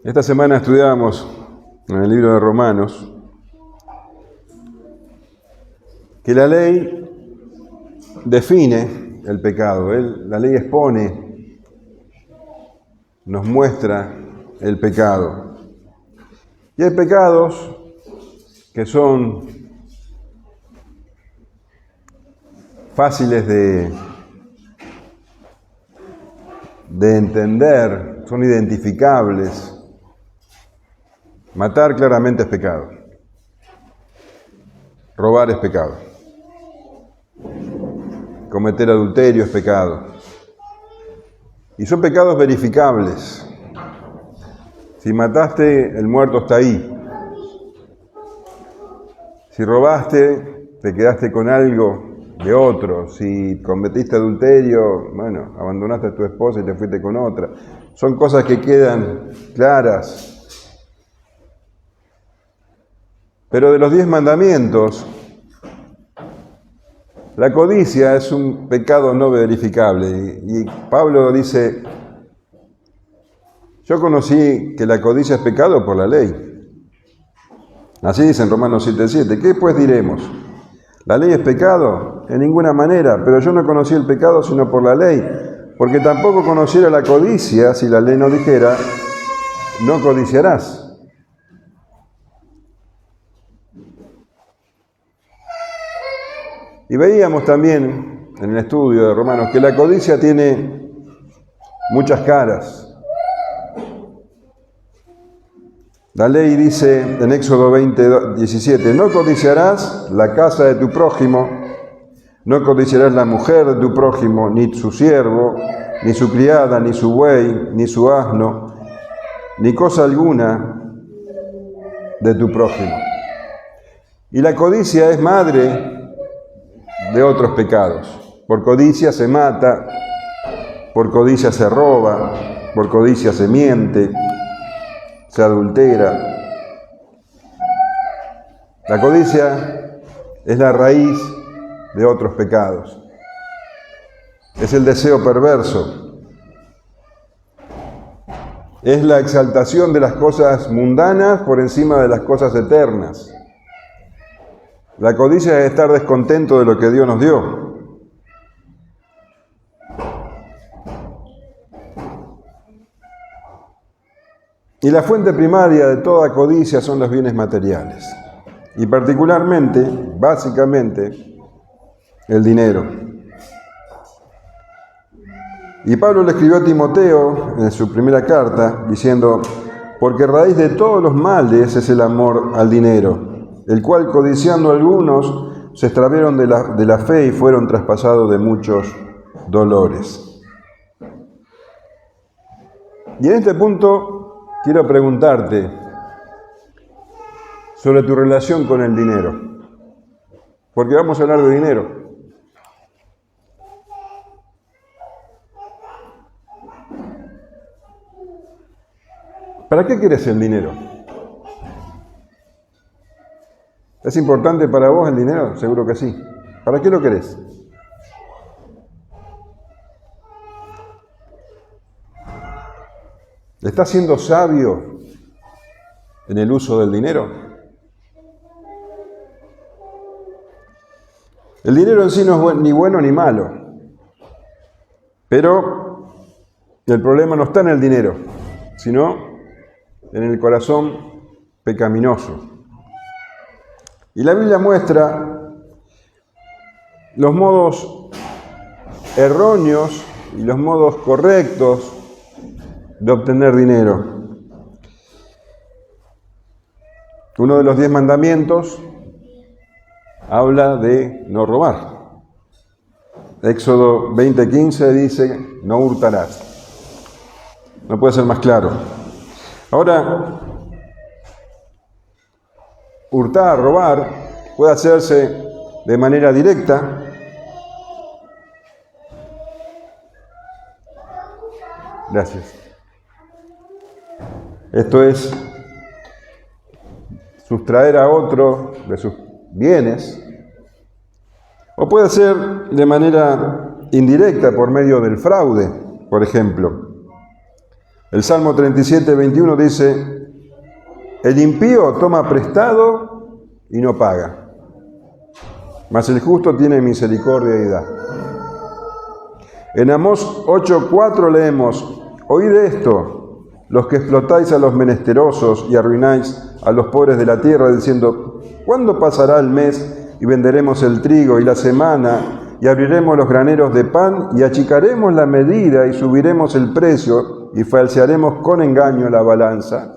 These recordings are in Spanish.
Esta semana estudiábamos en el libro de Romanos que la ley define el pecado. La ley expone, nos muestra el pecado. Y hay pecados que son fáciles de entender, son identificables. Matar claramente es pecado. Robar es pecado. Cometer adulterio es pecado. Y son pecados verificables. Si mataste, el muerto está ahí. Si robaste, te quedaste con algo de otro. Si cometiste adulterio, bueno, abandonaste a tu esposa y te fuiste con otra. Son cosas que quedan claras. Pero de los 10 mandamientos, la codicia es un pecado no verificable. Y Pablo dice, yo conocí que la codicia es pecado por la ley. Así dice en Romanos 7:7. ¿Qué pues diremos? ¿La ley es pecado? En ninguna manera, pero yo no conocí el pecado sino por la ley, porque tampoco conociera la codicia si la ley no dijera, no codiciarás. Y veíamos también en el estudio de Romanos que la codicia tiene muchas caras. La ley dice en Éxodo 20:17, no codiciarás la casa de tu prójimo, no codiciarás la mujer de tu prójimo, ni su siervo, ni su criada, ni su buey, ni su asno, ni cosa alguna de tu prójimo. Y la codicia es madre de otros pecados. Por codicia se mata, por codicia se roba, por codicia se miente, se adultera. La codicia es la raíz de otros pecados. Es el deseo perverso. Es la exaltación de las cosas mundanas por encima de las cosas eternas. La codicia es estar descontento de lo que Dios nos dio. Y la fuente primaria de toda codicia son los bienes materiales. Y particularmente, básicamente, el dinero. Y Pablo le escribió a Timoteo en su primera carta diciendo, porque raíz de todos los males es el amor al dinero, el cual codiciando algunos se extraviaron de la fe y fueron traspasados de muchos dolores. Y en este punto quiero preguntarte sobre tu relación con el dinero, porque vamos a hablar de dinero. ¿Para qué quieres el dinero? ¿Es importante para vos el dinero? Seguro que sí. ¿Para qué lo querés? ¿Estás siendo sabio en el uso del dinero? El dinero en sí no es ni bueno ni malo, pero el problema no está en el dinero, sino en el corazón pecaminoso. Y la Biblia muestra los modos erróneos y los modos correctos de obtener dinero. Uno de los 10 mandamientos habla de no robar. Éxodo 20:15 dice, no hurtarás. No puede ser más claro. Ahora, hurtar, robar, puede hacerse de manera directa. Gracias. Esto es sustraer a otro de sus bienes. O puede ser de manera indirecta por medio del fraude, por ejemplo. El Salmo 37, 21 dice, el impío toma prestado y no paga, mas el justo tiene misericordia y da. En Amós 8:4 leemos, oíd esto, los que explotáis a los menesterosos y arruináis a los pobres de la tierra, diciendo, ¿cuándo pasará el mes y venderemos el trigo y la semana y abriremos los graneros de pan y achicaremos la medida y subiremos el precio y falsearemos con engaño la balanza?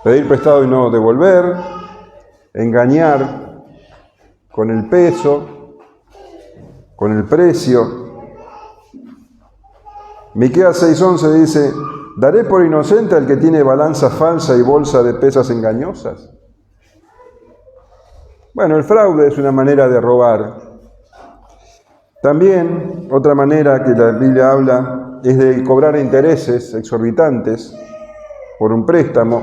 Pedir prestado y no devolver, engañar con el peso, con el precio. Miqueas 6:11 dice, ¿daré por inocente al que tiene balanza falsa y bolsa de pesas engañosas? Bueno, el fraude es una manera de robar. También, otra manera que la Biblia habla es de cobrar intereses exorbitantes por un préstamo.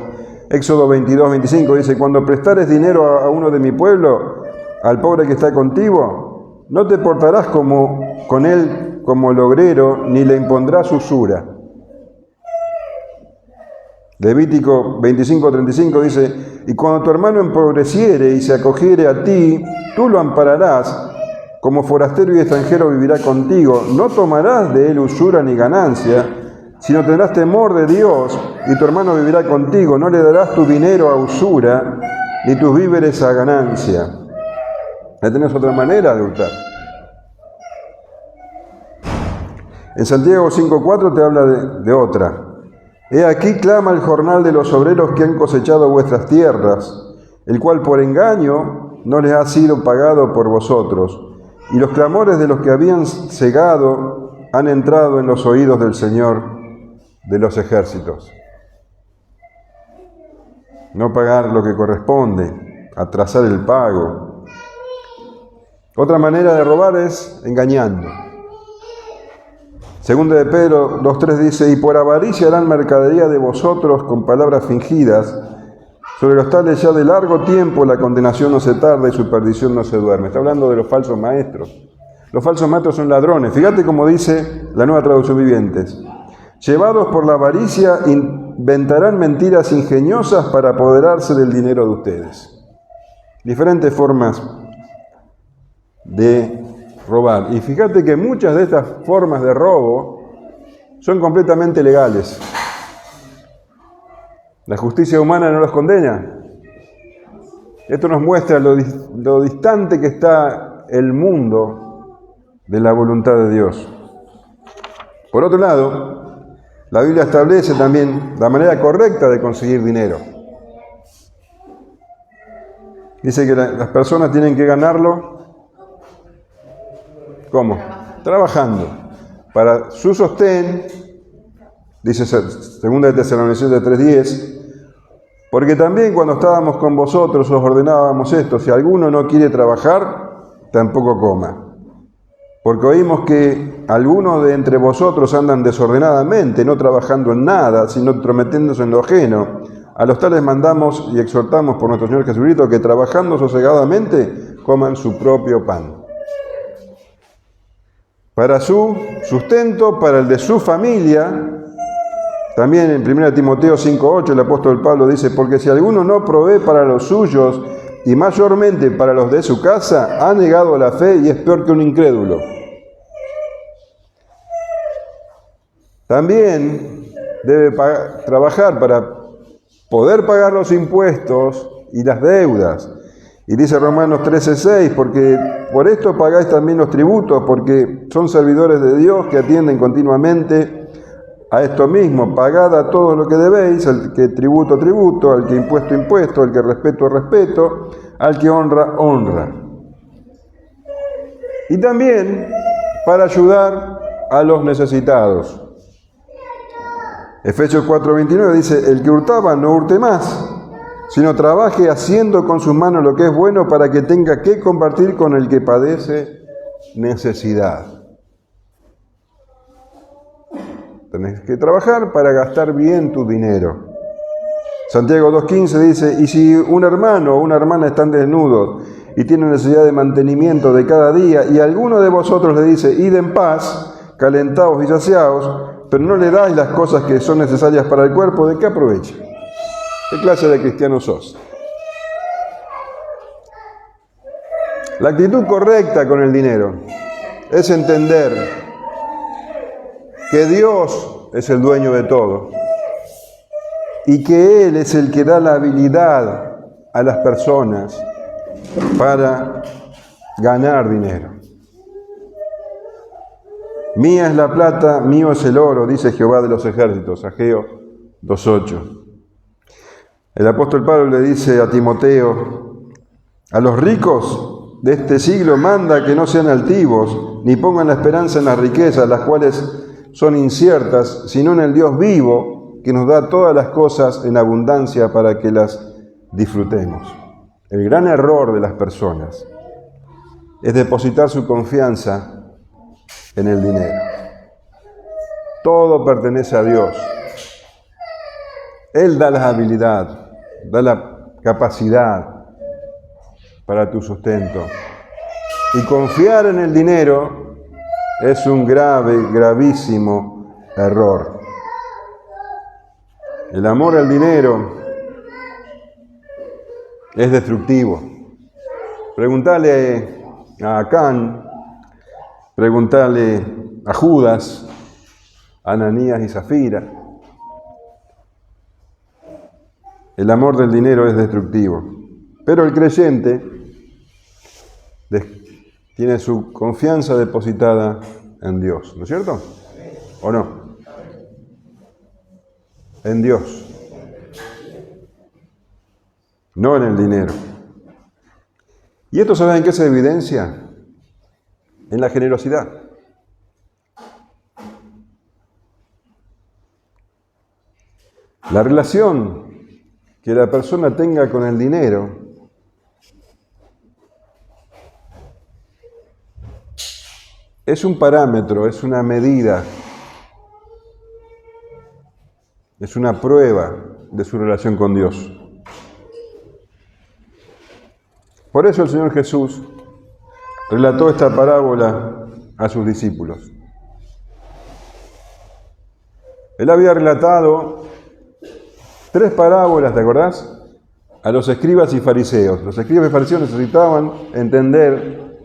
Éxodo 22:25 dice, cuando prestares dinero a uno de mi pueblo, al pobre que está contigo, no te portarás con él como logrero, ni le impondrás usura. Levítico 25:35 dice, y cuando tu hermano empobreciere y se acogiere a ti, tú lo ampararás, como forastero y extranjero vivirá contigo, no tomarás de él usura ni ganancia, sino tendrás temor de Dios, y tu hermano vivirá contigo, no le darás tu dinero a usura, ni tus víveres a ganancia. ¿Ya tenés otra manera de hurtar? En Santiago 5:4 te habla de otra. He aquí clama el jornal de los obreros que han cosechado vuestras tierras, el cual por engaño no les ha sido pagado por vosotros, y los clamores de los que habían cegado han entrado en los oídos del Señor de los ejércitos. No pagar lo que corresponde, atrasar el pago. Otra manera de robar es engañando. Segunda de Pedro 2:3 dice, y por avaricia harán mercadería de vosotros con palabras fingidas, sobre los tales ya de largo tiempo la condenación no se tarda y su perdición no se duerme. Está hablando de los falsos maestros. Los falsos maestros son ladrones. Fíjate cómo dice la Nueva Traducción Vivientes. Llevados por la avaricia, inventarán mentiras ingeniosas para apoderarse del dinero de ustedes. Diferentes formas de robar. Y fíjate que muchas de estas formas de robo son completamente legales. La justicia humana no los condena. Esto nos muestra lo distante que está el mundo de la voluntad de Dios. Por otro lado, la Biblia establece también la manera correcta de conseguir dinero. Dice que las personas tienen que ganarlo. ¿Cómo? Trabajando. Para su sostén, dice 2 de Tesalonicenses 3:10, porque también cuando estábamos con vosotros os ordenábamos esto, si alguno no quiere trabajar, tampoco coma. Porque oímos que algunos de entre vosotros andan desordenadamente, no trabajando en nada, sino entrometiéndose en lo ajeno. A los tales mandamos y exhortamos por nuestro Señor Jesucristo que trabajando sosegadamente coman su propio pan. Para su sustento, para el de su familia. También en 1 Timoteo 5:8 el apóstol Pablo dice, porque si alguno no provee para los suyos y mayormente para los de su casa, ha negado la fe y es peor que un incrédulo. También debe trabajar para poder pagar los impuestos y las deudas. Y dice Romanos 13:6, porque por esto pagáis también los tributos, porque son servidores de Dios que atienden continuamente a esto mismo. Pagad a todo lo que debéis, al que tributo, tributo, al que impuesto, impuesto, al que respeto, respeto, al que honra, honra. Y también para ayudar a los necesitados. Efesios 4:29 dice, el que hurtaba no hurte más, sino trabaje haciendo con sus manos lo que es bueno para que tenga que compartir con el que padece necesidad. Tenés que trabajar para gastar bien tu dinero. Santiago 2:15 dice, y si un hermano o una hermana están desnudos y tienen necesidad de mantenimiento de cada día, y alguno de vosotros le dice, id en paz, calentados y saciados, pero no le dais las cosas que son necesarias para el cuerpo, ¿de qué aprovecha? ¿Qué clase de cristiano sos? La actitud correcta con el dinero es entender que Dios es el dueño de todo y que Él es el que da la habilidad a las personas para ganar dinero. Mía es la plata, mío es el oro, dice Jehová de los ejércitos, Ageo 2:8. El apóstol Pablo le dice a Timoteo, a los ricos de este siglo manda que no sean altivos, ni pongan la esperanza en las riquezas, las cuales son inciertas, sino en el Dios vivo, que nos da todas las cosas en abundancia para que las disfrutemos. El gran error de las personas es depositar su confianza en el dinero. Todo pertenece a Dios. Él da la habilidad, da la capacidad para tu sustento. Y confiar en el dinero es un gravísimo error. El amor al dinero es destructivo. Preguntale a Acán, preguntale a Judas, a Ananías y Zafira. El amor del dinero es destructivo. Pero el creyente tiene su confianza depositada en Dios, ¿no es cierto? ¿O no? En Dios. No en el dinero. ¿Y esto saben en qué se evidencia? En la generosidad. La relación que la persona tenga con el dinero es un parámetro, es una medida, es una prueba de su relación con Dios. Por eso el Señor Jesús relató esta parábola a sus discípulos. Él había relatado 3 parábolas, ¿te acordás? A los escribas y fariseos. Los escribas y fariseos necesitaban entender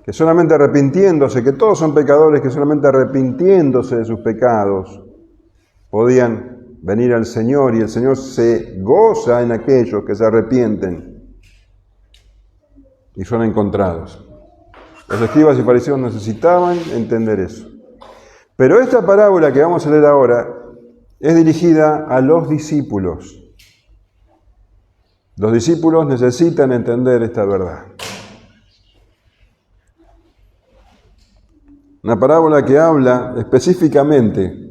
que solamente arrepintiéndose, que todos son pecadores, que solamente arrepintiéndose de sus pecados podían venir al Señor, y el Señor se goza en aquellos que se arrepienten y son encontrados. Los escribas y fariseos necesitaban entender eso. Pero esta parábola que vamos a leer ahora es dirigida a los discípulos. Los discípulos necesitan entender esta verdad. Una parábola que habla específicamente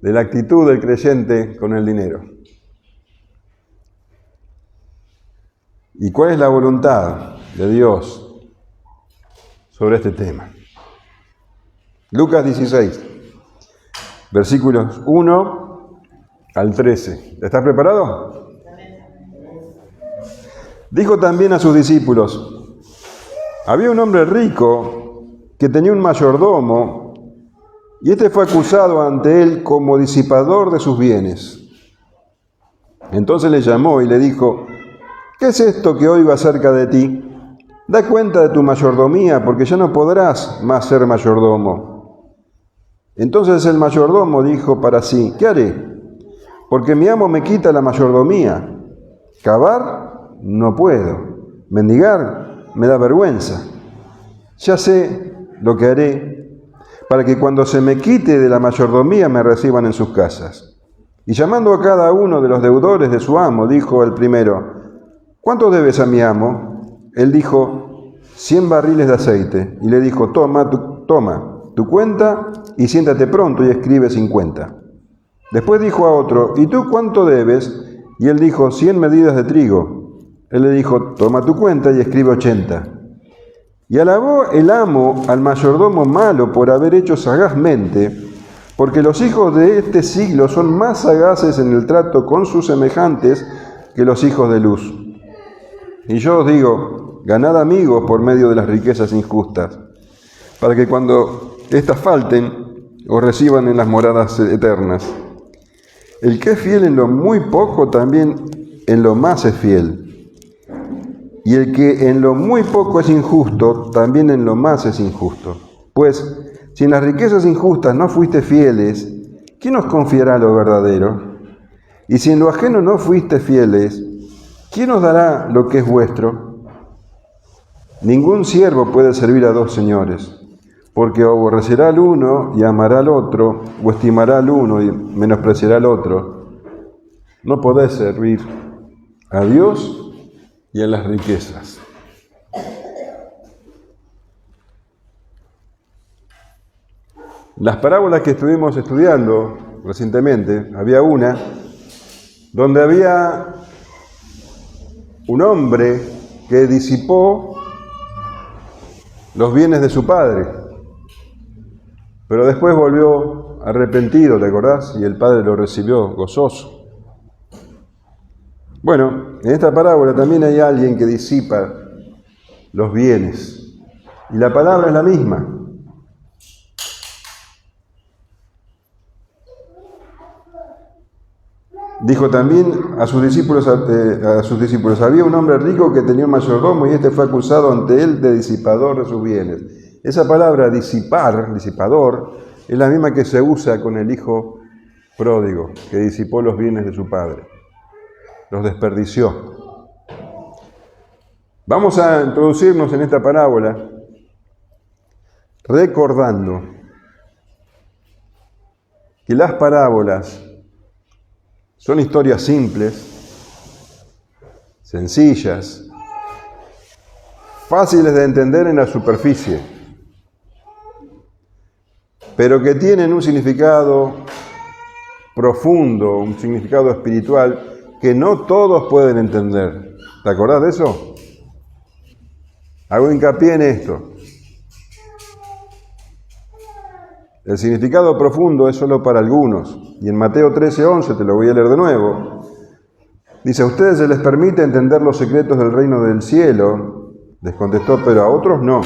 de la actitud del creyente con el dinero. ¿Y cuál es la voluntad de Dios sobre este tema? Lucas 16, versículos 1 al 13. ¿Estás preparado? Dijo también a sus discípulos: había un hombre rico que tenía un mayordomo, y éste fue acusado ante él como disipador de sus bienes. Entonces le llamó y le dijo: ¿qué es esto que oigo acerca de ti? Da cuenta de tu mayordomía, porque ya no podrás más ser mayordomo. Entonces el mayordomo dijo para sí: ¿qué haré? Porque mi amo me quita la mayordomía. Cavar no puedo. Mendigar me da vergüenza. Ya sé lo que haré para que cuando se me quite de la mayordomía me reciban en sus casas. Y llamando a cada uno de los deudores de su amo, dijo el primero: ¿cuánto debes a mi amo? Él dijo: 100 barriles de aceite. Y le dijo: toma tu cuenta y siéntate pronto y escribe 50. Después dijo a otro: ¿y tú cuánto debes? Y él dijo: 100 medidas de trigo. Él le dijo: toma tu cuenta y escribe 80. Y alabó el amo al mayordomo malo por haber hecho sagazmente, porque los hijos de este siglo son más sagaces en el trato con sus semejantes que los hijos de luz. Y yo os digo ganad amigos por medio de las riquezas injustas, para que cuando éstas falten, os reciban en las moradas eternas. El que es fiel en lo muy poco, también en lo más es fiel. Y el que en lo muy poco es injusto, también en lo más es injusto. Pues, si en las riquezas injustas no fuiste fieles, ¿quién os confiará lo verdadero? Y si en lo ajeno no fuiste fieles, ¿quién os dará lo que es vuestro? Ningún siervo puede servir a dos señores, porque aborrecerá al uno y amará al otro, o estimará al uno y menospreciará al otro. No podés servir a Dios y a las riquezas. Las parábolas que estuvimos estudiando recientemente, había una donde había un hombre que disipó los bienes de su padre, pero después volvió arrepentido, ¿te acordás? Y el padre lo recibió gozoso. Bueno, en esta parábola también hay alguien que disipa los bienes, y la palabra es la misma. Dijo también a sus discípulos, había un hombre rico que tenía un mayordomo y este fue acusado ante él de disipador de sus bienes. Esa palabra disipar, disipador, es la misma que se usa con el hijo pródigo, que disipó los bienes de su padre, los desperdició. Vamos a introducirnos en esta parábola recordando que las parábolas son historias simples, sencillas, fáciles de entender en la superficie, pero que tienen un significado profundo, un significado espiritual que no todos pueden entender. ¿Te acordás de eso? Hago hincapié en esto. El significado profundo es solo para algunos. Y en Mateo 13:11, te lo voy a leer de nuevo, dice: a ustedes se les permite entender los secretos del reino del cielo. Les contestó: pero a otros no.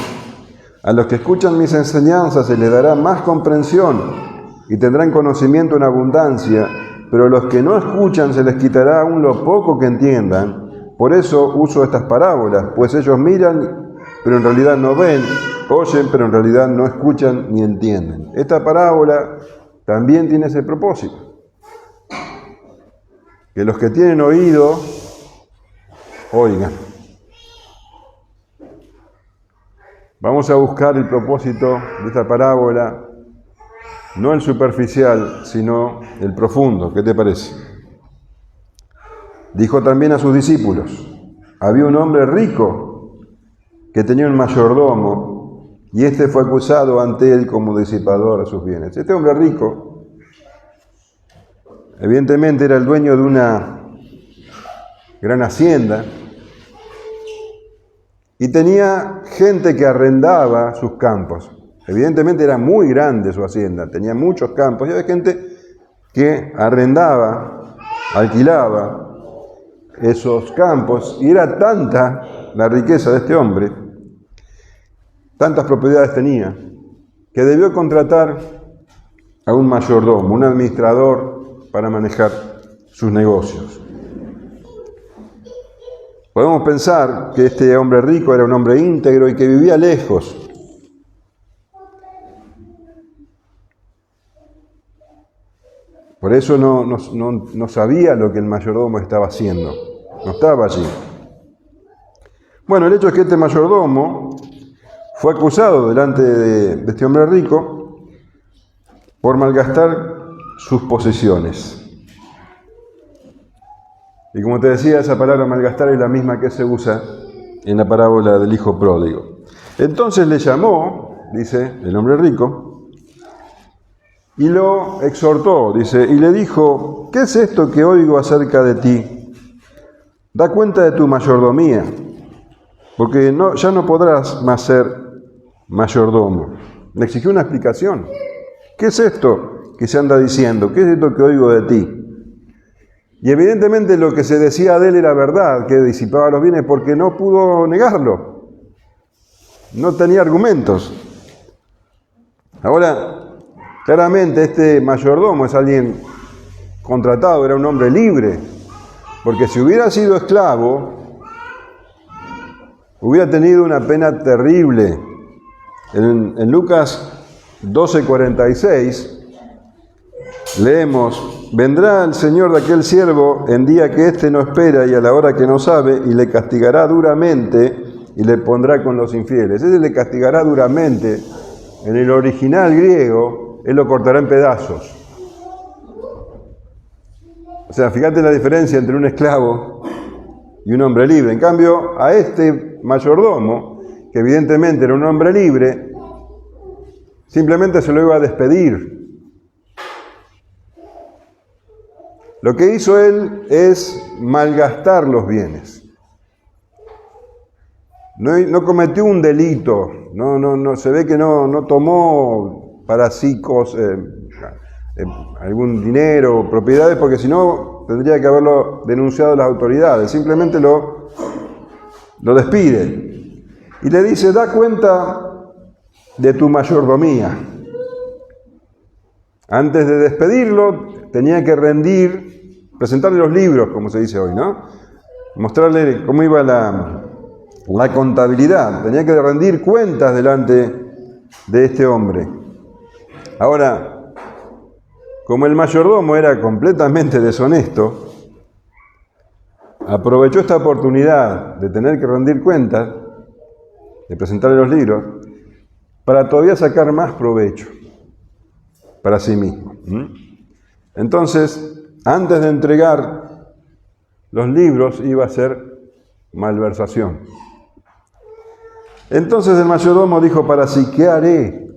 A los que escuchan mis enseñanzas se les dará más comprensión y tendrán conocimiento en abundancia, pero a los que no escuchan se les quitará aún lo poco que entiendan. Por eso uso estas parábolas, pues ellos miran, pero en realidad no ven, oyen, pero en realidad no escuchan ni entienden. Esta parábola también tiene ese propósito, que los que tienen oído oigan. Vamos a buscar el propósito de esta parábola, no el superficial, sino el profundo. ¿Qué te parece? Dijo también a sus discípulos: había un hombre rico que tenía un mayordomo, y este fue acusado ante él como disipador de sus bienes. Este hombre rico, evidentemente, era el dueño de una gran hacienda, y tenía gente que arrendaba sus campos. Evidentemente era muy grande su hacienda, tenía muchos campos, y había gente que arrendaba, alquilaba esos campos, y era tanta la riqueza de este hombre, tantas propiedades tenía, que debió contratar a un mayordomo, un administrador para manejar sus negocios. Podemos pensar que este hombre rico era un hombre íntegro y que vivía lejos. Por eso no sabía lo que el mayordomo estaba haciendo. No estaba allí. Bueno, el hecho es que este mayordomo fue acusado delante de este hombre rico por malgastar sus posesiones. Y como te decía, esa palabra malgastar es la misma que se usa en la parábola del hijo pródigo. Entonces le llamó, dice el hombre rico, y lo exhortó, dice, y le dijo: ¿qué es esto que oigo acerca de ti? Da cuenta de tu mayordomía, porque ya no podrás más ser mayordomo. Le exigió una explicación. ¿Qué es esto que se anda diciendo? ¿Qué es esto que oigo de ti? Y evidentemente lo que se decía de él era verdad, que disipaba los bienes, porque no pudo negarlo. No tenía argumentos. Ahora, claramente este mayordomo es alguien contratado, era un hombre libre, porque si hubiera sido esclavo, hubiera tenido una pena terrible. En Lucas 12:46 leemos: vendrá el Señor de aquel siervo en día que éste no espera y a la hora que no sabe, y le castigará duramente y le pondrá con los infieles. Ese le castigará duramente, en el original griego, él lo cortará en pedazos. O sea, fíjate la diferencia entre un esclavo y un hombre libre. En cambio, a este mayordomo, que evidentemente era un hombre libre, simplemente se lo iba a despedir. Lo que hizo él es malgastar los bienes. No cometió un delito, no se ve que no tomó para sí algún dinero o propiedades, porque si no tendría que haberlo denunciado a las autoridades. Simplemente lo despide y le dice: da cuenta de tu mayordomía. Antes de despedirlo tenía que presentarle los libros, como se dice hoy, ¿no? Mostrarle cómo iba la contabilidad. Tenía que rendir cuentas delante de este hombre. Ahora, como el mayordomo era completamente deshonesto, aprovechó esta oportunidad de tener que rendir cuentas, de presentarle los libros, para todavía sacar más provecho para sí mismo. Entonces, antes de entregar los libros, iba a ser malversación. Entonces el mayordomo dijo para sí: ¿qué haré?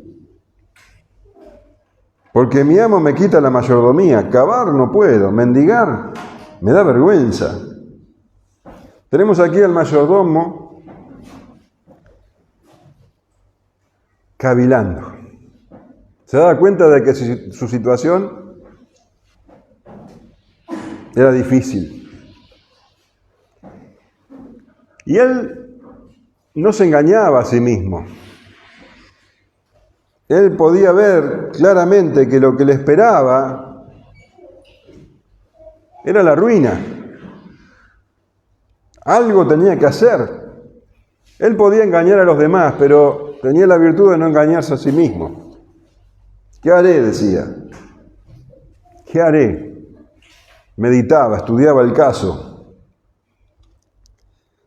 Porque mi amo me quita la mayordomía, cavar no puedo, mendigar me da vergüenza. Tenemos aquí al mayordomo cavilando. Se daba cuenta de que su situación era difícil. Y él no se engañaba a sí mismo. Él podía ver claramente que lo que le esperaba era la ruina. Algo tenía que hacer. Él podía engañar a los demás, pero tenía la virtud de no engañarse a sí mismo. ¿Qué haré?, decía. ¿Qué haré? Meditaba, estudiaba el caso.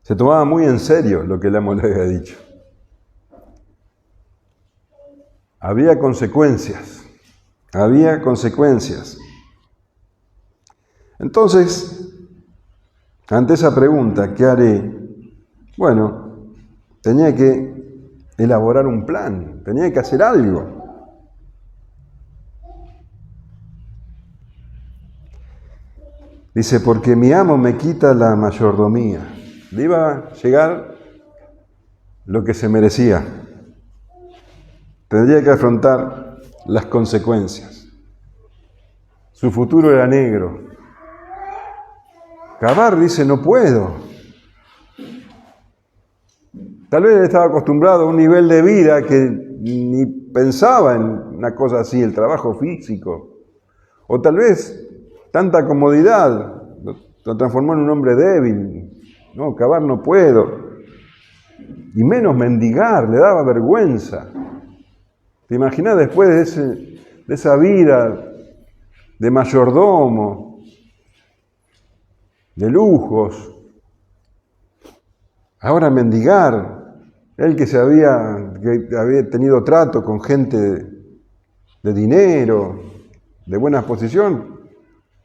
Se tomaba muy en serio lo que el amo le había dicho. Había consecuencias. Entonces, ante esa pregunta, ¿qué haré? Bueno, tenía que elaborar un plan, tenía que hacer algo. Dice: porque mi amo me quita la mayordomía. Le iba a llegar lo que se merecía. Tendría que afrontar las consecuencias. Su futuro era negro. Cavar, dice, no puedo. Tal vez estaba acostumbrado a un nivel de vida que ni pensaba en una cosa así, el trabajo físico. O tal vez tanta comodidad lo transformó en un hombre débil. No, cavar no puedo. Y menos mendigar, le daba vergüenza. ¿Te imaginas después de esa vida de mayordomo, de lujos, ahora mendigar? Él que había tenido trato con gente de dinero, de buena posición,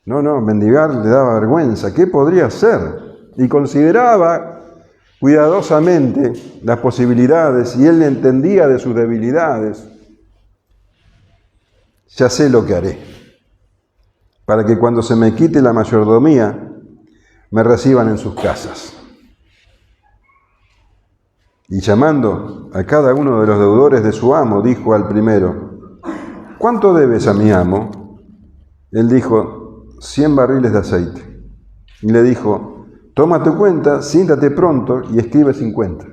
no, mendigar le daba vergüenza. ¿Qué podría hacer? Y consideraba cuidadosamente las posibilidades, y él entendía de sus debilidades. Ya sé lo que haré, para que cuando se me quite la mayordomía, me reciban en sus casas. Y llamando a cada uno de los deudores de su amo, dijo al primero: ¿cuánto debes a mi amo? Él dijo: 100 barriles de aceite. y le dijo, toma tu cuenta, siéntate pronto y escribe 50.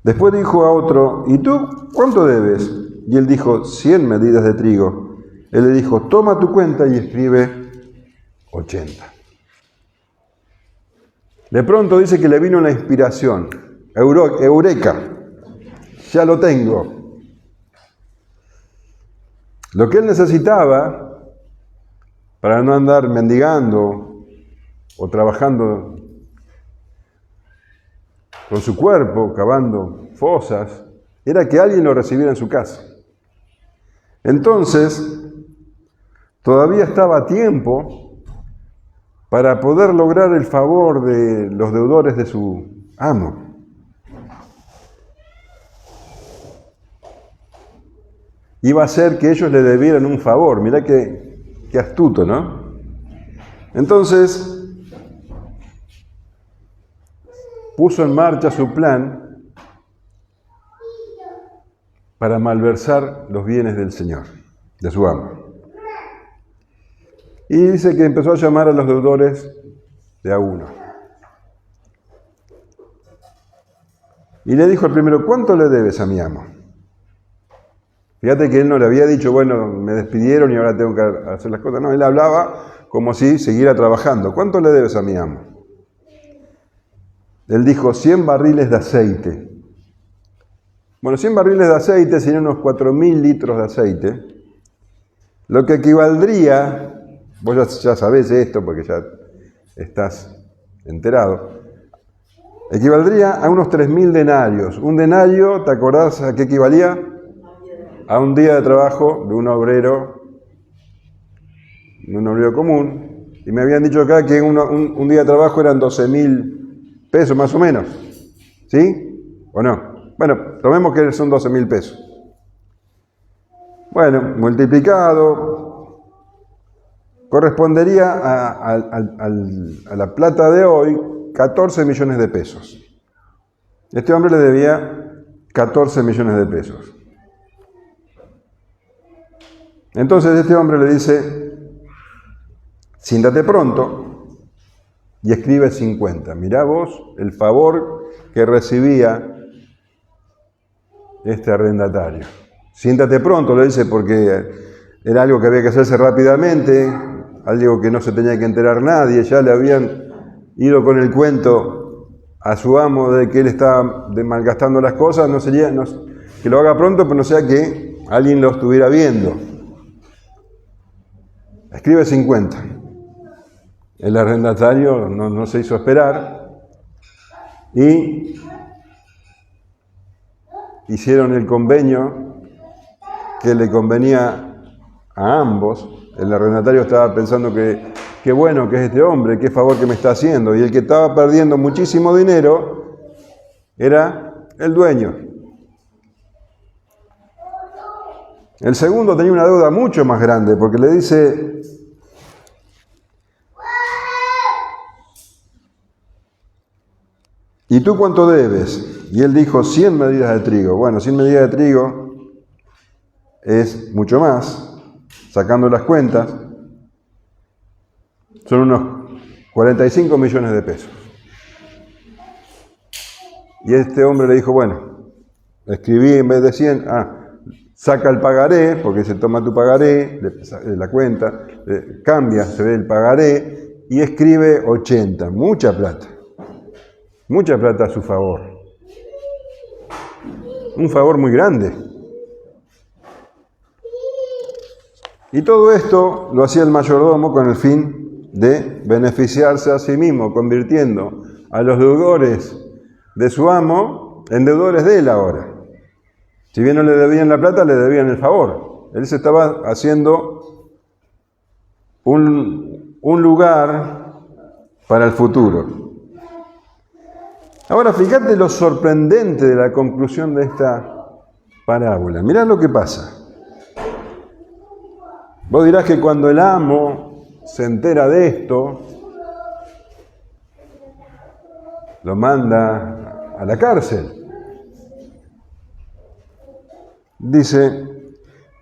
Después dijo a otro, ¿y tú cuánto debes? Y él dijo, 100 medidas de trigo. Él le dijo, toma tu cuenta y escribe 80. De pronto dice que le vino la inspiración, eureka, ya lo tengo. Lo que él necesitaba para no andar mendigando o trabajando con su cuerpo, cavando fosas, era que alguien lo recibiera en su casa. Entonces, todavía estaba a tiempo para poder lograr el favor de los deudores de su amo. Iba a ser que ellos le debieran un favor. Mirá qué astuto, ¿no? Entonces, puso en marcha su plan para malversar los bienes del Señor, de su amo. Y dice que empezó a llamar a los deudores de a uno. Y le dijo al primero, ¿cuánto le debes a mi amo? Fíjate que él no le había dicho, bueno, me despidieron y ahora tengo que hacer las cosas. No, él hablaba como si siguiera trabajando. ¿Cuánto le debes a mi amo? Él dijo, 100 barriles de aceite. Bueno, 100 barriles de aceite serían unos 4.000 litros de aceite, lo que equivaldría, vos ya sabés esto porque ya estás enterado, equivaldría a unos 3.000 denarios. Un denario, ¿te acordás a qué equivalía? A un día de trabajo de un obrero común. Y me habían dicho acá que un día de trabajo eran 12.000 pesos más o menos. ¿Sí? ¿O no? Bueno, tomemos que son 12.000 pesos. Bueno, multiplicado, correspondería a la plata de hoy 14 millones de pesos. Este hombre le debía 14 millones de pesos. Entonces este hombre le dice, siéntate pronto y escribe 50. Mirá vos el favor que recibía este arrendatario. Siéntate pronto, le dice, porque era algo que había que hacerse rápidamente, algo que no se tenía que enterar nadie. Ya le habían ido con el cuento a su amo de que él estaba malgastando las cosas. No sería que lo haga pronto, pero no sea que alguien lo estuviera viendo. Escribe 50. El arrendatario no se hizo esperar y hicieron el convenio que le convenía a ambos. El arrendatario estaba pensando que qué bueno que es este hombre, qué favor que me está haciendo. Y el que estaba perdiendo muchísimo dinero era el dueño. El segundo tenía una deuda mucho más grande porque le dice, ¿y tú cuánto debes? Y él dijo, 100 medidas de trigo. Bueno, 100 medidas de trigo es mucho más, sacando las cuentas, son unos 45 millones de pesos. Y este hombre le dijo, bueno, escribí en vez de 100, saca el pagaré, porque se toma tu pagaré, la cuenta, cambia, se ve el pagaré, y escribe 80, mucha plata a su favor. Un favor muy grande. Y todo esto lo hacía el mayordomo con el fin de beneficiarse a sí mismo, convirtiendo a los deudores de su amo en deudores de él ahora. Si bien no le debían la plata, le debían el favor. Él se estaba haciendo un lugar para el futuro. Ahora, fíjate lo sorprendente de la conclusión de esta parábola. Mirá lo que pasa. Vos dirás que cuando el amo se entera de esto, lo manda a la cárcel. Dice,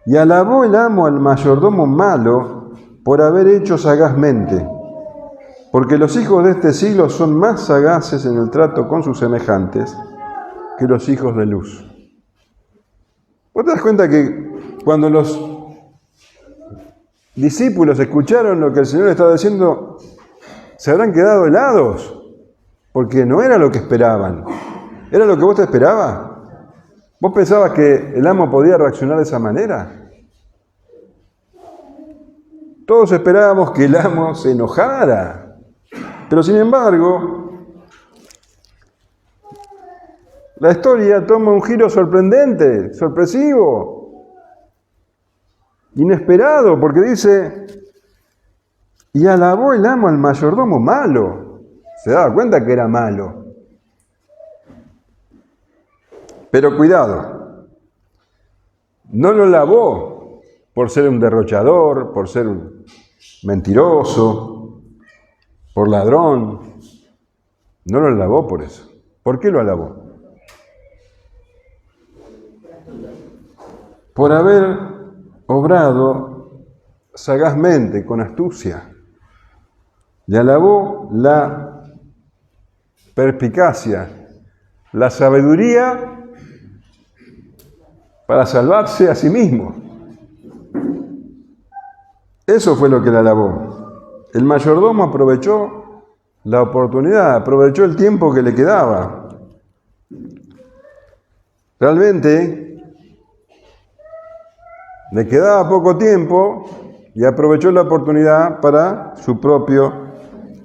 y alabó el amo al mayordomo malo por haber hecho sagazmente, Porque los hijos de este siglo son más sagaces en el trato con sus semejantes que los hijos de luz. ¿Vos te das cuenta que cuando los discípulos escucharon lo que el Señor estaba diciendo, se habrán quedado helados? Porque no era lo que esperaban. ¿Era lo que vos te esperabas? ¿Vos pensabas que el amo podía reaccionar de esa manera? Todos esperábamos que el amo se enojara. Pero sin embargo, la historia toma un giro sorprendente, sorpresivo, inesperado, porque dice, y alabó el amo al mayordomo malo. Se daba cuenta que era malo. Pero cuidado, no lo alabó por ser un derrochador, por ser un mentiroso, por ladrón. No lo alabó por eso. ¿Por qué lo alabó? Por haber obrado sagazmente, con astucia. Le alabó la perspicacia, la sabiduría para salvarse a sí mismo. Eso fue lo que le alabó. El mayordomo aprovechó la oportunidad, aprovechó el tiempo que le quedaba. Realmente le quedaba poco tiempo y aprovechó la oportunidad para su propio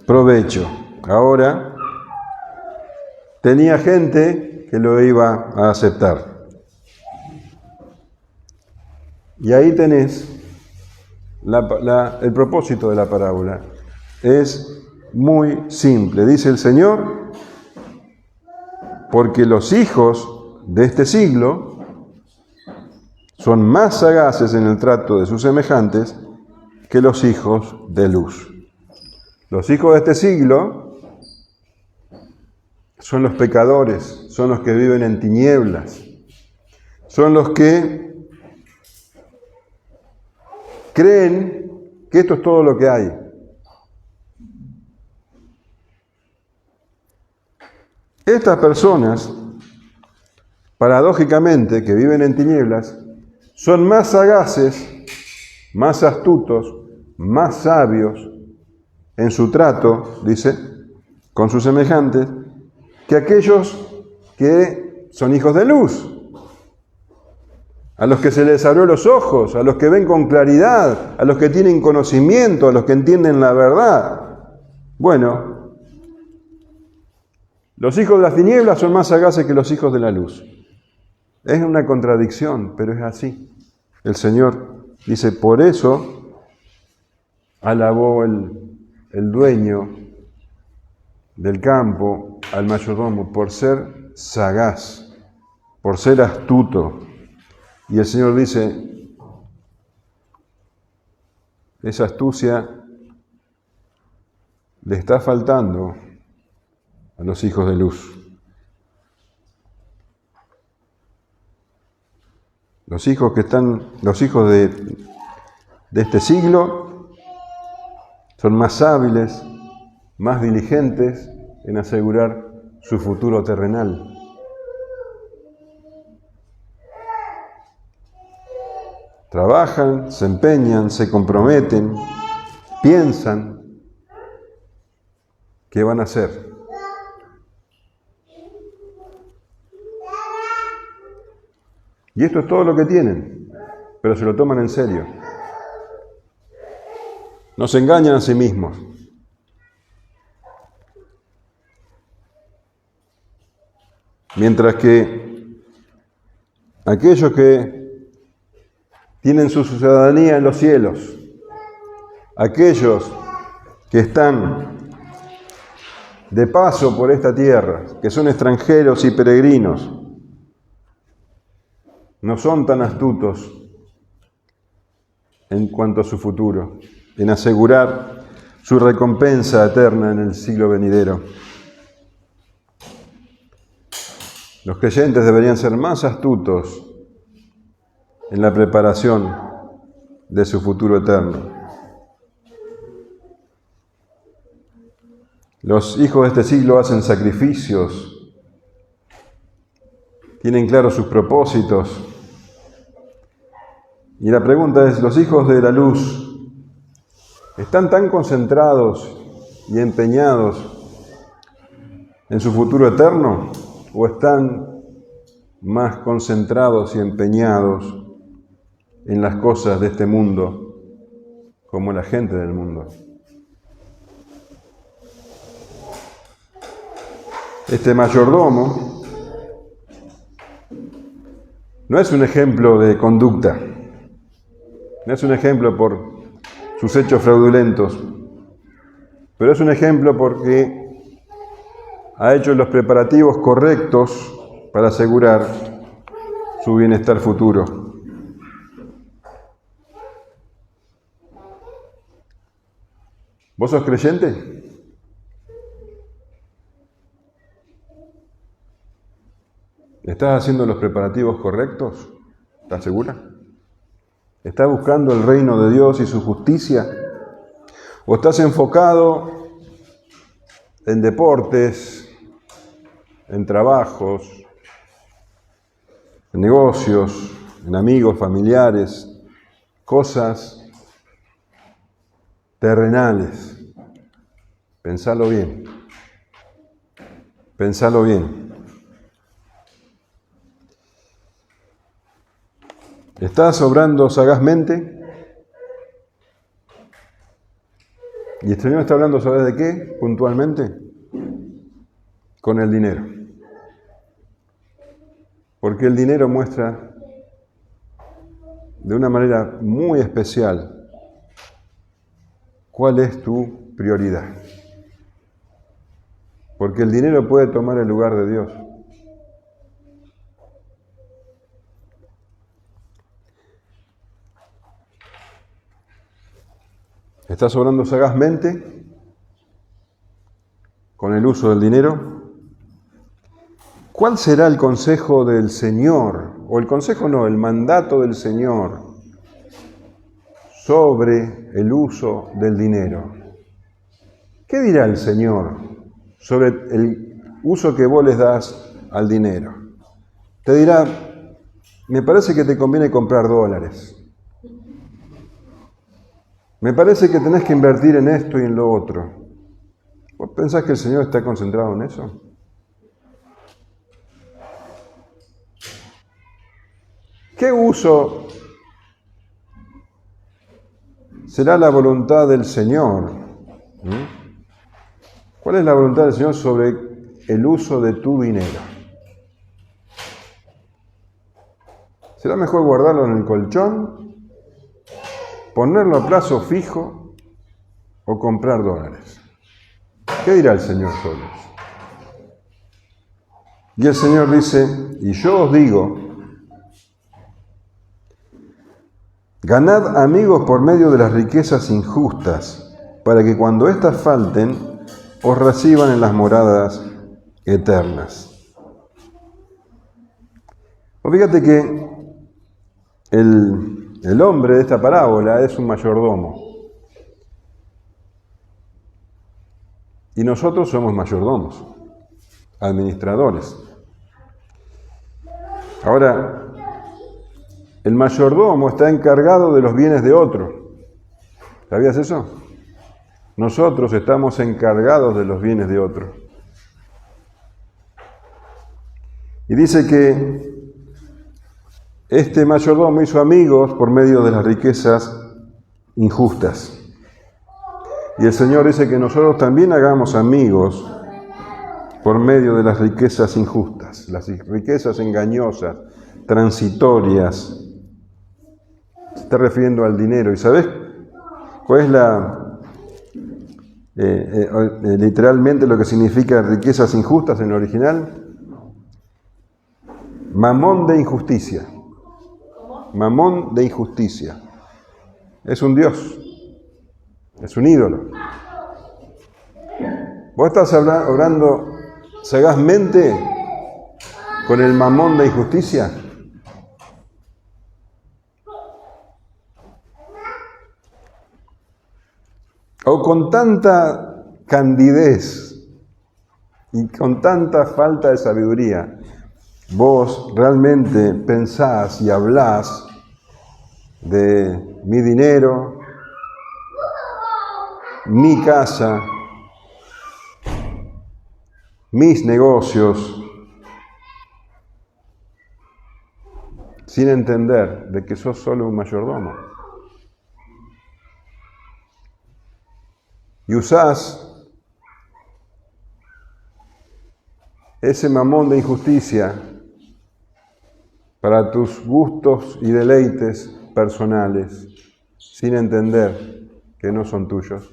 provecho. Ahora tenía gente que lo iba a aceptar. Y ahí tenés el propósito de la parábola. Es muy simple. Dice el Señor, porque los hijos de este siglo son más sagaces en el trato de sus semejantes que los hijos de luz. Los hijos de este siglo son los pecadores, son los que viven en tinieblas, son los que creen que esto es todo lo que hay. Estas personas, paradójicamente, que viven en tinieblas, son más sagaces, más astutos, más sabios en su trato, dice, con sus semejantes, que aquellos que son hijos de luz, a los que se les abrió los ojos, a los que ven con claridad, a los que tienen conocimiento, a los que entienden la verdad. Bueno, los hijos de las tinieblas son más sagaces que los hijos de la luz. Es una contradicción, pero es así. El Señor dice, por eso alabó el dueño del campo al mayordomo, por ser sagaz, por ser astuto. Y el Señor dice, esa astucia le está faltando a los hijos de luz. Los hijos de este siglo son más hábiles, más diligentes en asegurar su futuro terrenal. Trabajan, se empeñan, se comprometen, piensan qué van a hacer. Y esto es todo lo que tienen, pero se lo toman en serio. No se engañan a sí mismos. Mientras que aquellos que tienen su ciudadanía en los cielos, aquellos que están de paso por esta tierra, que son extranjeros y peregrinos, no son tan astutos en cuanto a su futuro, en asegurar su recompensa eterna en el siglo venidero. Los creyentes deberían ser más astutos en la preparación de su futuro eterno. Los hijos de este siglo hacen sacrificios, tienen claros sus propósitos. Y la pregunta es, ¿los hijos de la luz están tan concentrados y empeñados en su futuro eterno o están más concentrados y empeñados en las cosas de este mundo como la gente del mundo? Este mayordomo no es un ejemplo de conducta, no es un ejemplo por sus hechos fraudulentos, pero es un ejemplo porque ha hecho los preparativos correctos para asegurar su bienestar futuro. ¿Vos sos creyente? ¿Estás haciendo los preparativos correctos? ¿Estás segura? ¿Estás buscando el reino de Dios y su justicia? ¿O estás enfocado en deportes, en trabajos, en negocios, en amigos, familiares, cosas terrenales? Pensalo bien. Pensalo bien. ¿Estás obrando sagazmente? Y el Señor está hablando, ¿sabes de qué? Puntualmente. Con el dinero. Porque el dinero muestra de una manera muy especial cuál es tu prioridad. Porque el dinero puede tomar el lugar de Dios. ¿Estás obrando sagazmente con el uso del dinero? ¿Cuál será el consejo del Señor? O el consejo no, el mandato del Señor sobre el uso del dinero. ¿Qué dirá el Señor sobre el uso que vos les das al dinero? Te dirá, me parece que te conviene comprar dólares. Me parece que tenés que invertir en esto y en lo otro. ¿Vos pensás que el Señor está concentrado en eso? ¿Qué uso será la voluntad del Señor? ¿Cuál es la voluntad del Señor sobre el uso de tu dinero? ¿Será mejor guardarlo en el colchón, ponerlo a plazo fijo o comprar dólares? ¿Qué dirá el Señor sobre eso? Y el Señor dice, y yo os digo, ganad amigos por medio de las riquezas injustas, para que cuando éstas falten, os reciban en las moradas eternas. Pues fíjate que el hombre de esta parábola es un mayordomo. Y nosotros somos mayordomos, administradores. Ahora, el mayordomo está encargado de los bienes de otro. ¿Sabías eso? Nosotros estamos encargados de los bienes de otro. Y dice que este mayordomo hizo amigos por medio de las riquezas injustas. Y el Señor dice que nosotros también hagamos amigos por medio de las riquezas injustas, las riquezas engañosas, transitorias. Se está refiriendo al dinero. ¿Y sabes cuál es literalmente lo que significa riquezas injustas en el original? Mamón de injusticia. Mamón de injusticia. Es un dios. Es un ídolo. ¿Vos estás obrando sagazmente con el mamón de injusticia? ¿O con tanta candidez Y con tanta falta de sabiduría, vos realmente pensás y hablás de mi dinero, mi casa, mis negocios, sin entender de que sos solo un mayordomo. Y usás ese mamón de injusticia para tus gustos y deleites personales, sin entender que no son tuyos.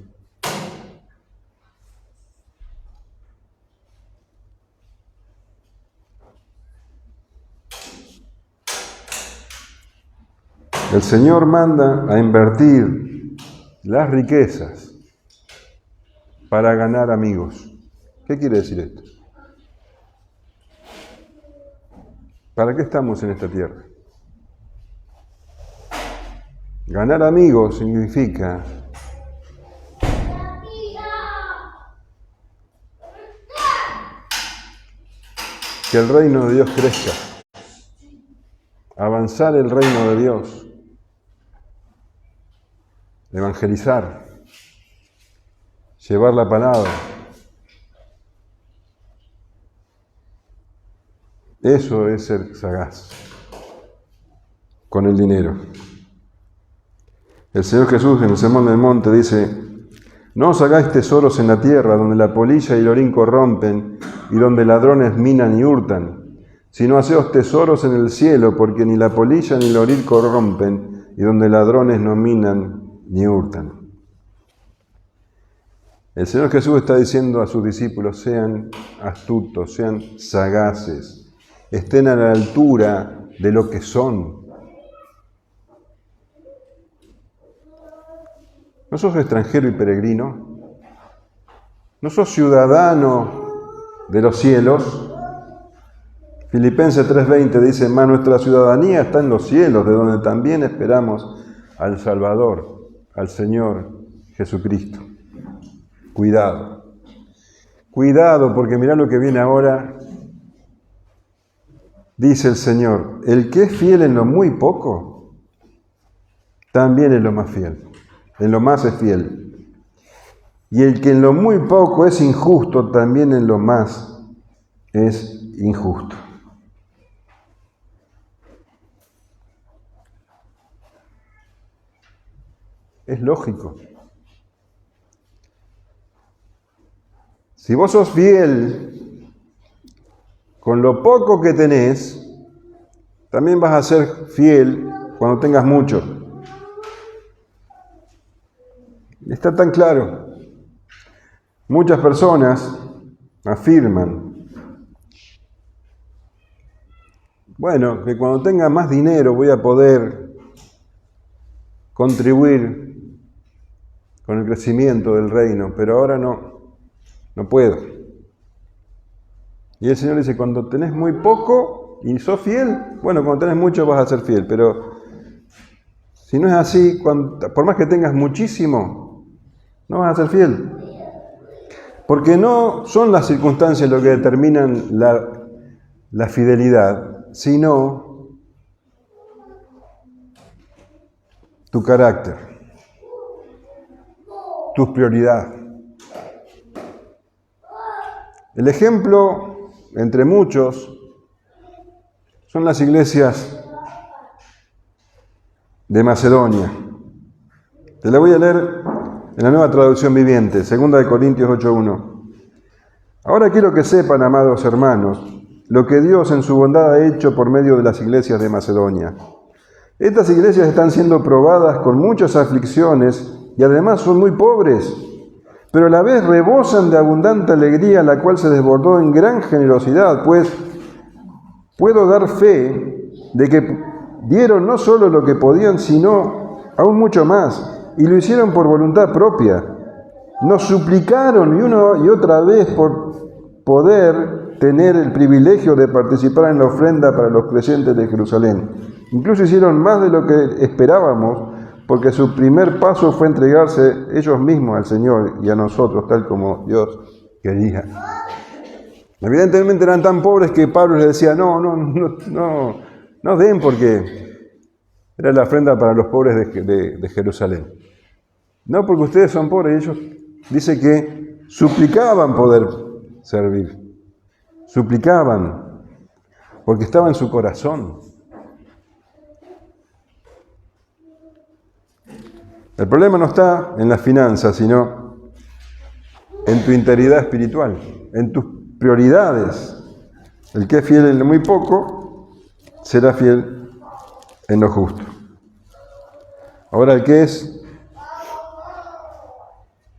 El Señor manda a invertir las riquezas para ganar amigos. ¿Qué quiere decir esto? ¿Para qué estamos en esta tierra? Ganar amigos significa que el reino de Dios crezca, avanzar el reino de Dios, evangelizar, llevar la palabra. Eso es ser sagaz con el dinero. El Señor Jesús en el Sermón del Monte dice: no os hagáis tesoros en la tierra, donde la polilla y el orín corrompen, y donde ladrones minan y hurtan, sino haceos tesoros en el cielo, porque ni la polilla ni el orín corrompen, y donde ladrones no minan ni hurtan. El Señor Jesús está diciendo a sus discípulos: sean astutos, sean sagaces, estén a la altura de lo que son. ¿No sos extranjero y peregrino? ¿No sos ciudadano de los cielos? Filipenses 3:20 dice: mas nuestra ciudadanía está en los cielos, de donde también esperamos al Salvador, al Señor Jesucristo. Cuidado. Cuidado, porque mirá lo que viene ahora. Dice el Señor: el que es fiel en lo muy poco, también es lo más fiel. En lo más es fiel. Y el que en lo muy poco es injusto, también en lo más es injusto. Es lógico. Si vos sos fiel con lo poco que tenés, también vas a ser fiel cuando tengas mucho. Está tan claro. Muchas personas afirman, bueno, que cuando tenga más dinero voy a poder contribuir con el crecimiento del reino, pero ahora no puedo. Y el Señor dice: cuando tenés muy poco y sos fiel, bueno, cuando tenés mucho vas a ser fiel, pero si no es así, por más que tengas muchísimo, no vas a ser fiel. Porque no son las circunstancias lo que determinan la fidelidad, sino tu carácter, tus prioridades. El ejemplo, entre muchos, son las iglesias de Macedonia. Te la voy a leer en la Nueva Traducción Viviente, 2 Corintios 8:1. Ahora quiero que sepan, amados hermanos, lo que Dios en su bondad ha hecho por medio de las iglesias de Macedonia. Estas iglesias están siendo probadas con muchas aflicciones y además son muy pobres, pero a la vez rebosan de abundante alegría, la cual se desbordó en gran generosidad, pues puedo dar fe de que dieron no solo lo que podían, sino aún mucho más, y lo hicieron por voluntad propia. Nos suplicaron una y otra vez por poder tener el privilegio de participar en la ofrenda para los creyentes de Jerusalén. Incluso hicieron más de lo que esperábamos, porque su primer paso fue entregarse ellos mismos al Señor y a nosotros, tal como Dios quería. Evidentemente eran tan pobres que Pablo les decía, no den porque era la ofrenda para los pobres de Jerusalén. No, porque ustedes son pobres. Y ellos dice que suplicaban poder servir. Suplicaban, porque estaba en su corazón. El problema no está en las finanzas, sino en tu integridad espiritual, en tus prioridades. El que es fiel en lo muy poco, será fiel en lo justo. Ahora, el que es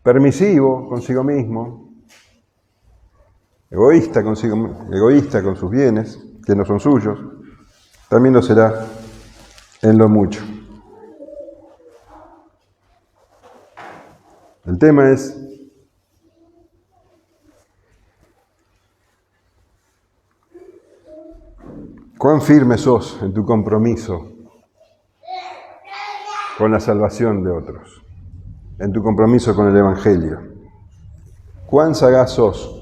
permisivo consigo mismo, egoísta con sus bienes, que no son suyos, también lo será en lo mucho. El tema es cuán firme sos en tu compromiso con la salvación de otros, en tu compromiso con el Evangelio. Cuán sagaz sos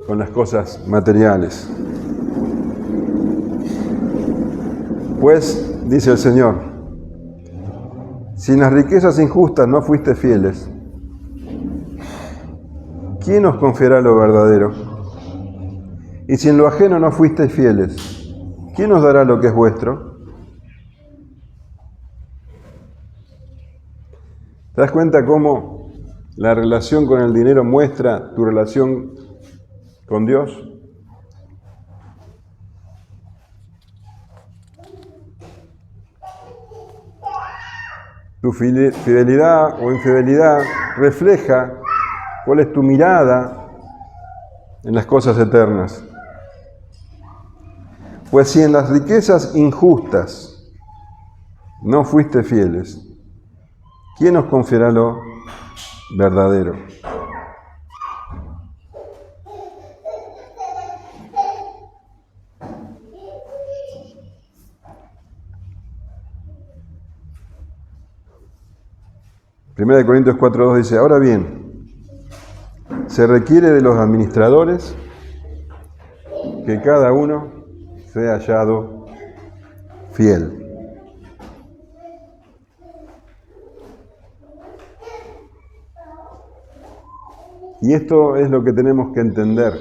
con las cosas materiales. Pues, dice el Señor, si en las riquezas injustas no fuiste fieles, ¿quién os confiará lo verdadero? Y si en lo ajeno no fuisteis fieles, ¿quién os dará lo que es vuestro? ¿Te das cuenta cómo la relación con el dinero muestra tu relación con Dios? Tu fidelidad o infidelidad refleja cuál es tu mirada en las cosas eternas. Pues si en las riquezas injustas no fuiste fieles, ¿quién os confiará lo verdadero? Primera de Corintios 4:2 dice, ahora bien, se requiere de los administradores que cada uno sea hallado fiel. Y esto es lo que tenemos que entender.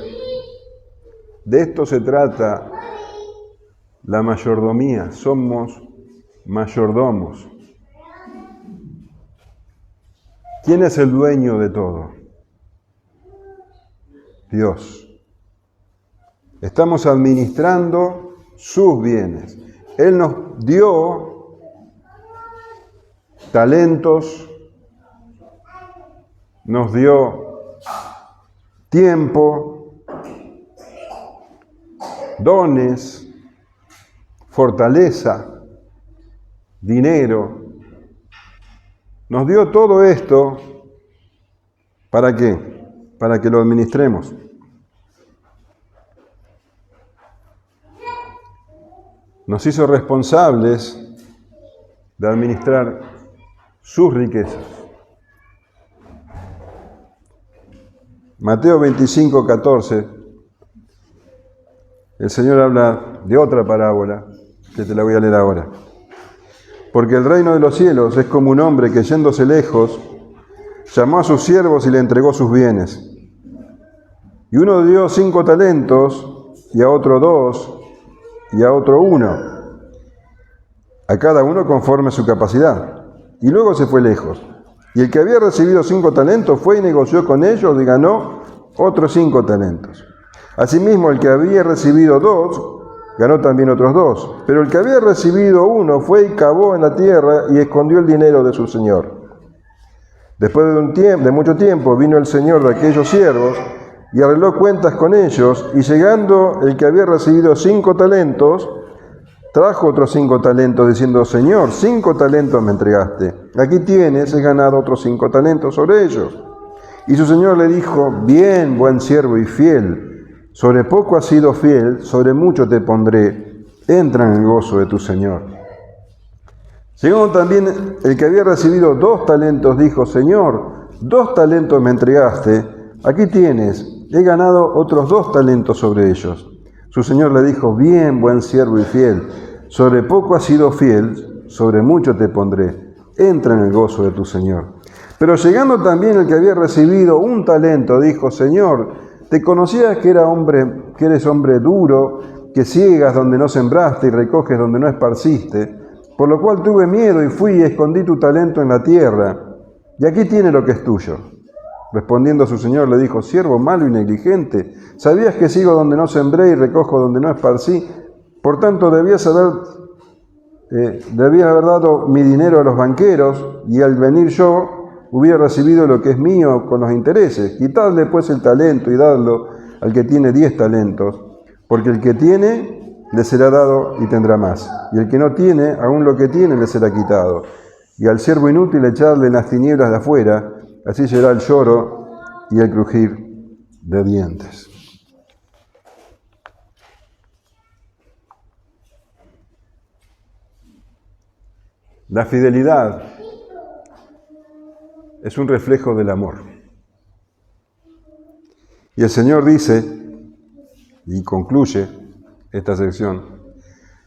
De esto se trata la mayordomía. Somos mayordomos. ¿Quién es el dueño de todo? Dios. Estamos administrando sus bienes. Él nos dio talentos, nos dio tiempo, dones, fortaleza, dinero. Nos dio todo esto, ¿para qué? Para que lo administremos. Nos hizo responsables de administrar sus riquezas. Mateo 25:14, el Señor habla de otra parábola, que te la voy a leer ahora. Porque el reino de los cielos es como un hombre que, yéndose lejos, llamó a sus siervos y le entregó sus bienes. Y uno dio 5 talentos, y a otro 2, y a otro 1, a cada uno conforme a su capacidad. Y luego se fue lejos. Y el que había recibido 5 talentos fue y negoció con ellos y ganó otros 5 talentos. Asimismo, el que había recibido 2, ganó también otros 2. Pero el que había recibido 1 fue y cavó en la tierra y escondió el dinero de su señor. Después de mucho tiempo vino el señor de aquellos siervos y arregló cuentas con ellos, y llegando el que había recibido 5 talentos, trajo otros 5 talentos, diciendo, Señor, 5 talentos me entregaste. Aquí tienes, he ganado otros 5 talentos sobre ellos. Y su señor le dijo, bien, buen siervo y fiel. Sobre poco has sido fiel, sobre mucho te pondré. Entra en el gozo de tu Señor. Llegó también el que había recibido 2 talentos, dijo, Señor, 2 talentos me entregaste, aquí tienes, he ganado otros 2 talentos sobre ellos. Su señor le dijo, bien, buen siervo y fiel, sobre poco has sido fiel, sobre mucho te pondré, entra en el gozo de tu señor. Pero llegando también el que había recibido 1 talento, dijo, Señor, te conocías que eres hombre duro, que ciegas donde no sembraste y recoges donde no esparciste, por lo cual tuve miedo y fui y escondí tu talento en la tierra, y aquí tiene lo que es tuyo. Respondiendo a su señor le dijo, siervo malo y negligente, ¿sabías que sigo donde no sembré y recojo donde no esparcí? Por tanto, debías haber dado mi dinero a los banqueros, y al venir yo hubiera recibido lo que es mío con los intereses. Quitadle pues el talento y dadlo al que tiene 10 talentos, porque el que tiene le será dado y tendrá más, y el que no tiene, aún lo que tiene le será quitado. Y al siervo inútil echarle en las tinieblas de afuera, así será el lloro y el crujir de dientes. La fidelidad es un reflejo del amor. Y el Señor dice, y concluye esta sección,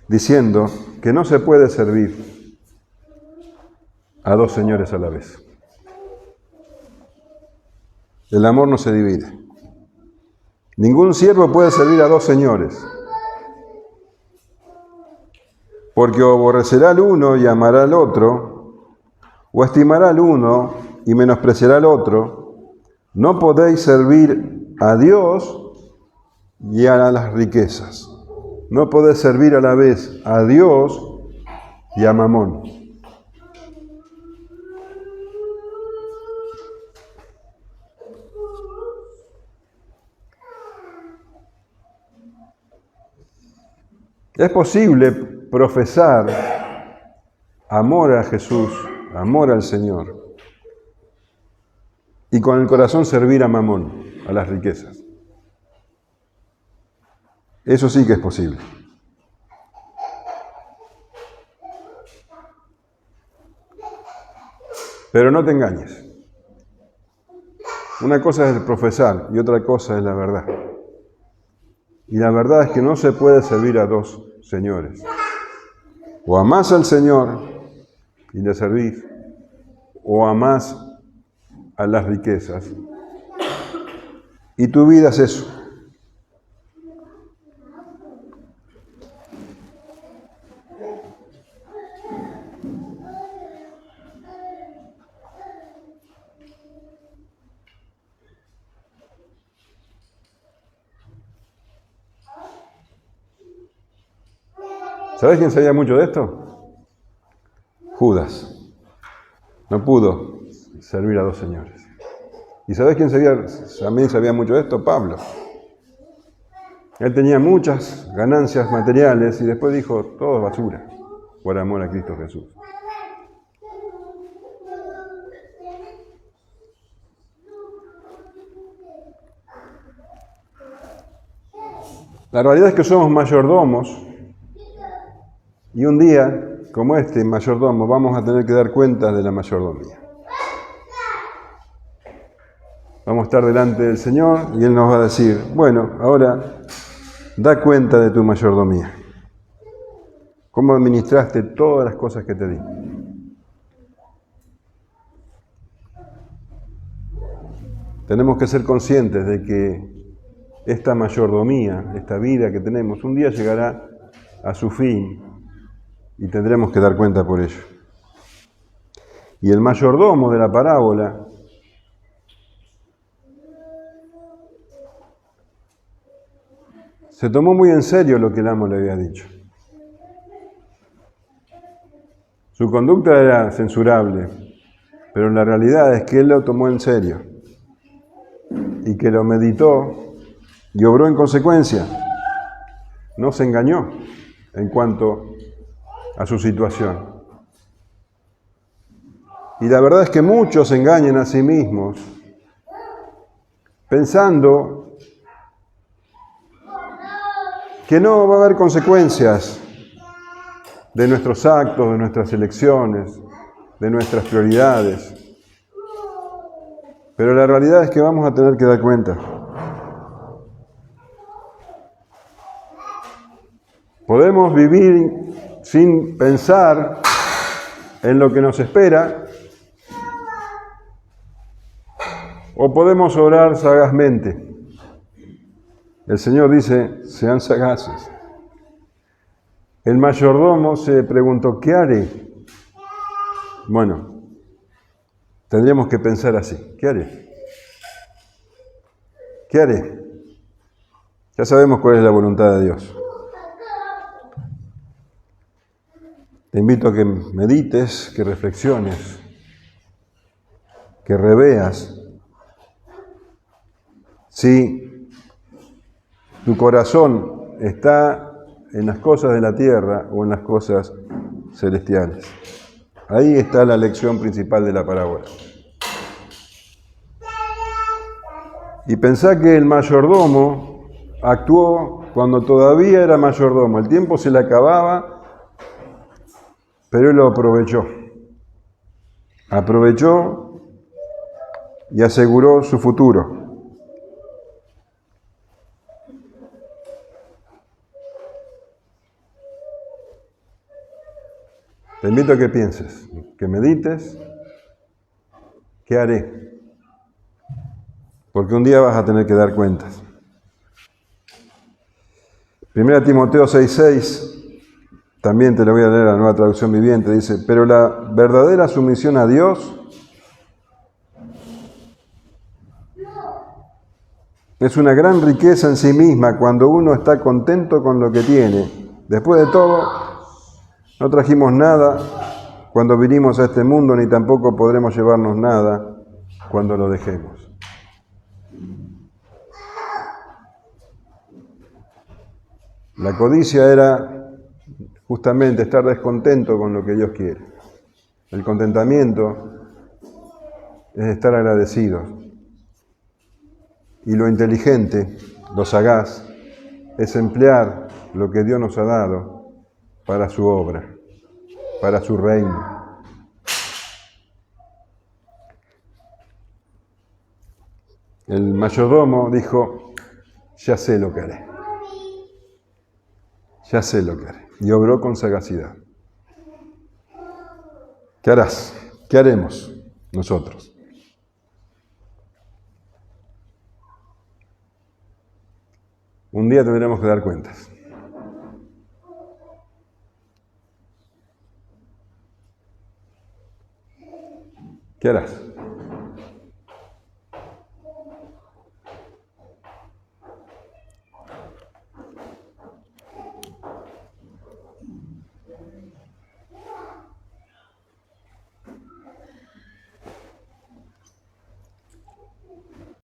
diciendo que no se puede servir a 2 señores a la vez. El amor no se divide. Ningún siervo puede servir a 2 señores, porque o aborrecerá al uno y amará al otro, o estimará al uno y menospreciará al otro. No podéis servir a Dios y a las riquezas. No podéis servir a la vez a Dios y a Mamón. Es posible profesar amor a Jesús, amor al Señor, y con el corazón servir a Mamón, a las riquezas. Eso sí que es posible. Pero no te engañes. Una cosa es el profesar y otra cosa es la verdad. Y la verdad es que no se puede servir a 2 señores. O amás al Señor y le servís, o amás a las riquezas. Y tu vida es eso. ¿Sabés quién sabía mucho de esto? Judas. No pudo servir a 2 señores. ¿Y sabés quién también sabía mucho de esto? Pablo. Él tenía muchas ganancias materiales y después dijo, todo es basura, por amor a Cristo Jesús. La realidad es que somos mayordomos y un día, como este mayordomo, vamos a tener que dar cuenta de la mayordomía. Vamos a estar delante del Señor y Él nos va a decir, bueno, ahora da cuenta de tu mayordomía. ¿Cómo administraste todas las cosas que te di? Tenemos que ser conscientes de que esta mayordomía, esta vida que tenemos, un día llegará a su fin y tendremos que dar cuenta por ello. Y el mayordomo de la parábola se tomó muy en serio lo que el amo le había dicho. Su conducta era censurable, pero la realidad es que él lo tomó en serio y que lo meditó y obró en consecuencia. No se engañó en cuanto a su situación. Y la verdad es que muchos se engañan a sí mismos pensando que no va a haber consecuencias de nuestros actos, de nuestras elecciones, de nuestras prioridades. Pero la realidad es que vamos a tener que dar cuenta. Podemos vivir sin pensar en lo que nos espera, o podemos orar sagazmente. El Señor dice, sean sagaces. El mayordomo se preguntó, ¿qué haré? Bueno, tendríamos que pensar así, ¿qué haré? ¿Qué haré? Ya sabemos cuál es la voluntad de Dios. Te invito a que medites, que reflexiones, que reveas si tu corazón está en las cosas de la tierra o en las cosas celestiales. Ahí está la lección principal de la parábola. Y pensá que el mayordomo actuó cuando todavía era mayordomo. El tiempo se le acababa, pero él lo aprovechó. Aprovechó y aseguró su futuro. Te invito a que pienses, que medites, ¿qué haré? Porque un día vas a tener que dar cuentas. 1 Timoteo 6:6, también te lo voy a leer la Nueva Traducción Viviente, dice, pero la verdadera sumisión a Dios es una gran riqueza en sí misma cuando uno está contento con lo que tiene. Después de todo, no trajimos nada cuando vinimos a este mundo, ni tampoco podremos llevarnos nada cuando lo dejemos. La codicia era justamente estar descontento con lo que Dios quiere. El contentamiento es estar agradecidos. Y lo inteligente, lo sagaz, es emplear lo que Dios nos ha dado para su obra, para su reino. El mayordomo dijo, ya sé lo que haré. Ya sé lo que haré. Y obró con sagacidad. ¿Qué harás? ¿Qué haremos nosotros? Un día tendremos que dar cuentas. ¿Qué harás?